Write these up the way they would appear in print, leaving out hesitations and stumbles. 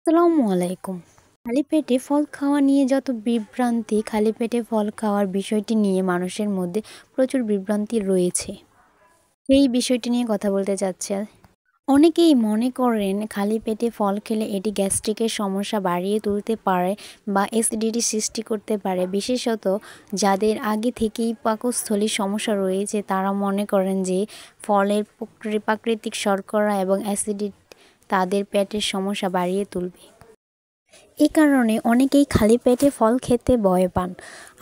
আসসালামু আলাইকুম। খালি পেটে ফল খাওয়া নিয়ে যত বিভ্রান্তি, খালি পেটে ফল খাওয়ার বিষয়টি নিয়ে মানুষের মধ্যে প্রচুর বিভ্রান্তি রয়েছে। এই বিষয়টি নিয়ে কথা বলতে চাচ্ছি। অনেকেই মনে করেন খালি পেটে ফল খেলে এটি গ্যাস্ট্রিকের সমস্যা বাড়িয়ে তুলতে পারে বা অ্যাসিডিটি সৃষ্টি করতে পারে। বিশেষত যাদের আগে থেকেই পাকস্থলীর সমস্যা রয়েছে তারা মনে করেন যে ফলের প্রাকৃতিক শর্করা এবং অ্যাসিডিটি তাদের পেটের সমস্যা বাড়িয়ে তুলবে। এ কারণে অনেকেই খালি পেটে ফল খেতে ভয় পান।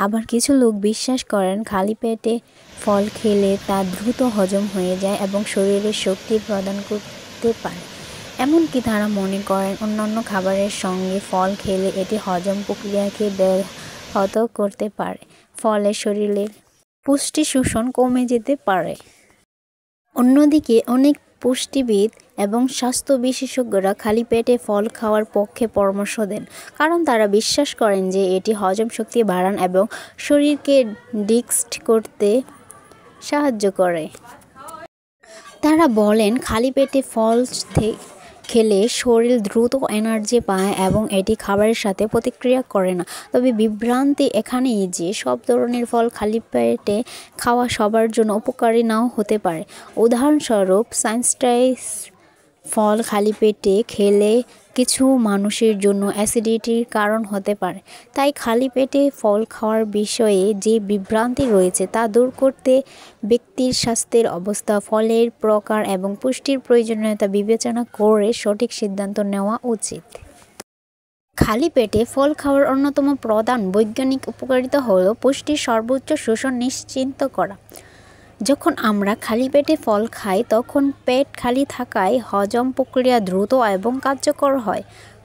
আবার কিছু লোক বিশ্বাস করেন খালি পেটে ফল খেলে তা দ্রুত হজম হয়ে যায় এবং শরীরে শক্তি প্রদান করতে পারে। এমনকি তারা মনে করেন অন্যান্য খাবারের সঙ্গে ফল খেলে এটি হজম প্রক্রিয়াকে ব্যাহত করতে পারে, ফলে শরীরের পুষ্টি শোষণ কমে যেতে পারে। অন্যদিকে অনেক পুষ্টিবিদ এবং স্বাস্থ্য বিশেষজ্ঞরা খালি পেটে ফল খাওয়ার পক্ষে পরামর্শ দেন, কারণ তারা বিশ্বাস করেন যে এটি হজম শক্তি বাড়ান এবং শরীরকে ডিটক্স করতে সাহায্য করে। তারা বলেন খালি পেটে ফল খেলে শরীর দ্রুত এনার্জি পায় এবং এটি খাবারের সাথে প্রতিক্রিয়া করে না। তবে বিভ্রান্তি এখানেই যে সব ধরনের ফল খালি পেটে খাওয়া সবার জন্য উপকারী নাও হতে পারে। উদাহরণস্বরূপ সানরাইজ ফল খালি পেটে খেলে কিছু মানুষের জন্য অ্যাসিডিটির কারণ হতে পারে। তাই খালি পেটে ফল খাওয়ার বিষয়ে যে বিভ্রান্তি রয়েছে তা দূর করতে ব্যক্তির স্বাস্থ্যের অবস্থা, ফলের প্রকার এবং পুষ্টির প্রয়োজনীয়তা বিবেচনা করে সঠিক সিদ্ধান্ত নেওয়া উচিত। খালি পেটে ফল খাওয়ার অন্যতম প্রধান বৈজ্ঞানিক উপকারিতা হল পুষ্টির সর্বোচ্চ শোষণ নিশ্চিত করা। যখন আমরা খালি পেটে ফল খাই তখন পেট খালি থাকায় হজম প্রক্রিয়া দ্রুত এবং কার্যকর হয়।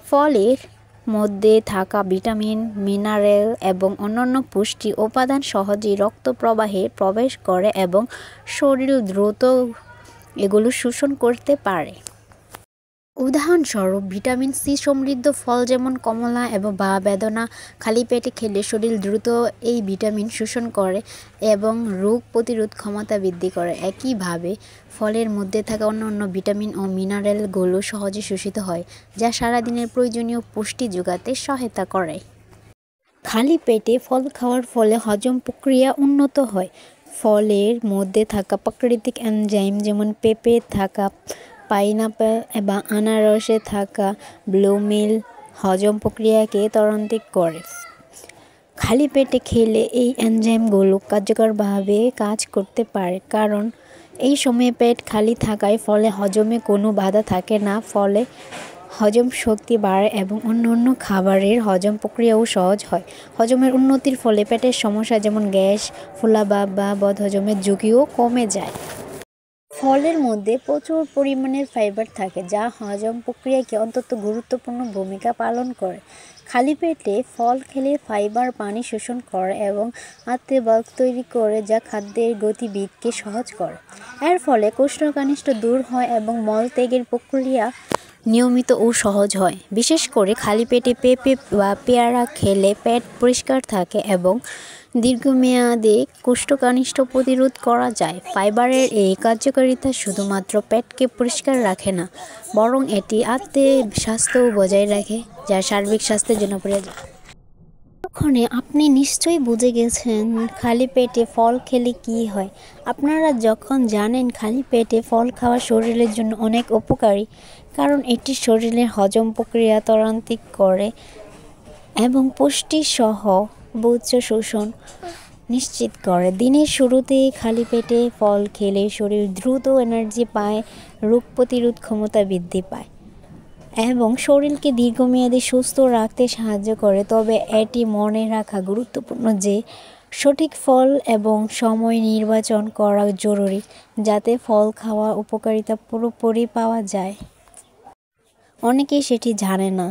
ফলের মধ্যে থাকা ভিটামিন, মিনারেল এবং অন্যান্য পুষ্টি উপাদান সহজেই রক্ত প্রবাহে প্রবেশ করে এবং শরীর দ্রুত এগুলো শোষণ করতে পারে। উদাহরণস্বরূপ ভিটামিন সি সমৃদ্ধ ফল যেমন কমলা এবং বেদানা খালি পেটে খেলে শরীর দ্রুত এই ভিটামিন শোষণ করে এবং রোগ প্রতিরোধ ক্ষমতা বৃদ্ধি করে। একইভাবে ফলের মধ্যে থাকা অন্যান্য ভিটামিন ও মিনারেলগুলো সহজে শোষিত হয়, যা সারাদিনের প্রয়োজনীয় পুষ্টি যোগাতে সহায়তা করে। খালি পেটে ফল খাওয়ার ফলে হজম প্রক্রিয়া উন্নত হয়। ফলের মধ্যে থাকা প্রাকৃতিক এনজাইম যেমন পেঁপে থাকা পাইনাপেল বা আনারসে থাকা ব্লুমিল হজম প্রক্রিয়াকে ত্বরান্বিত করে। খালি পেটে খেলে এই এনজাইমগুলো কার্যকরভাবে কাজ করতে পারে, কারণ এই সময়ে পেট খালি থাকায় ফলে হজমে কোনো বাধা থাকে না, ফলে হজম শক্তি বাড়ে এবং অন্যান্য খাবারের হজম প্রক্রিয়াও সহজ হয়। হজমের উন্নতির ফলে পেটের সমস্যা যেমন গ্যাস, ফুলাভাব বা বদহজমের ঝুঁকিও কমে যায়। ফলের মধ্যে প্রচুর পরিমাণে ফাইবার থাকে, যা হজম প্রক্রিয়াকে অত্যন্ত গুরুত্বপূর্ণ ভূমিকা পালন করে। খালি পেটে ফল খেলে ফাইবার পানি শোষণ করে এবং আত্মবাগ তৈরি করে, যা খাদ্যের গতিবিধিকে সহজ করে। এর ফলে কোষ্ঠকাঠিন্য দূর হয় এবং মলত্যাগের প্রক্রিয়া নিয়মিত ও সহজ হয়। বিশেষ করে খালি পেটে পেঁপে বা পেয়ারা খেলে পেট পরিষ্কার থাকে এবং দীর্ঘমেয়াদে কোষ্ঠকাঠিন্য প্রতিরোধ করা যায়। ফাইবারের এই কার্যকারিতা শুধুমাত্র পেটকে পরিষ্কার রাখে না, বরং এটি আত্মের স্বাস্থ্যও বজায় রাখে, যা সার্বিক স্বাস্থ্যের জন্য প্রয়োজন। তখনই আপনি নিশ্চয়ই বুঝে গেছেন খালি পেটে ফল খেলে কি হয়। আপনারা যখন জানেন খালি পেটে ফল খাওয়া শরীরের জন্য অনেক উপকারী, কারণ এটি শরীরের হজম প্রক্রিয়া ত্বরান্বিত করে এবং পুষ্টিসহ উচ্চ শোষণ নিশ্চিত করে। দিনের শুরুতে খালি পেটে ফল খেলে শরীর দ্রুত এনার্জি পায়, রোগ প্রতিরোধ ক্ষমতা বৃদ্ধি পায় এবং শরীরকে দীর্ঘমেয়াদী সুস্থ রাখতে সাহায্য করে। তবে এটি মনে রাখা গুরুত্বপূর্ণ যে সঠিক ফল এবং সময় নির্বাচন করা জরুরি, যাতে ফল খাওয়া উপকারিতা পুরোপুরি পাওয়া যায়। অনেকেই সেটি জানে না।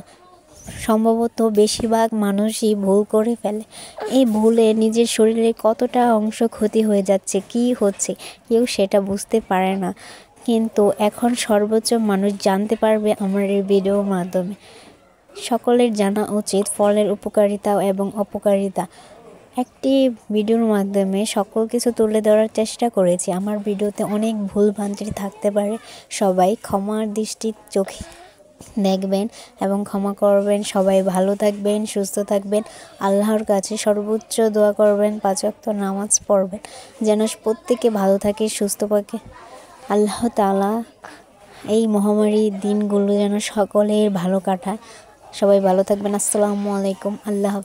সম্ভবত বেশিরভাগ মানুষই ভুল করে ফেলে। এই ভুলে নিজের শরীরে কতটা অংশ ক্ষতি হয়ে যাচ্ছে, কি হচ্ছে, কেউ সেটা বুঝতে পারে না। কিন্তু এখন সর্বোচ্চ মানুষ জানতে পারবে আমার এই ভিডিওর মাধ্যমে। সকলের জানা উচিত ফলের উপকারিতা এবং অপকারিতা। একটি ভিডিওর মাধ্যমে সকল কিছু তুলে ধরার চেষ্টা করেছি। আমার ভিডিওতে অনেক ভুল ভ্রান্তি থাকতে পারে, সবাই ক্ষমার দৃষ্টির চোখে দেখবেন এবং ক্ষমা করবেন। সবাই ভালো থাকবেন, সুস্থ থাকবেন। আল্লাহর কাছে সর্বোচ্চ দোয়া করবেন, 5 ওয়াক্ত নামাজ পড়বেন যেন প্রত্যেকে ভালো থাকে, সুস্থ থাকে। আল্লাহ তাআলা এই মহামারীর দিনগুলো যেন সকলের ভালো কাটায়। সবাই ভালো থাকবেন। আসসালামু আলাইকুম। আল্লাহ হাফেজ।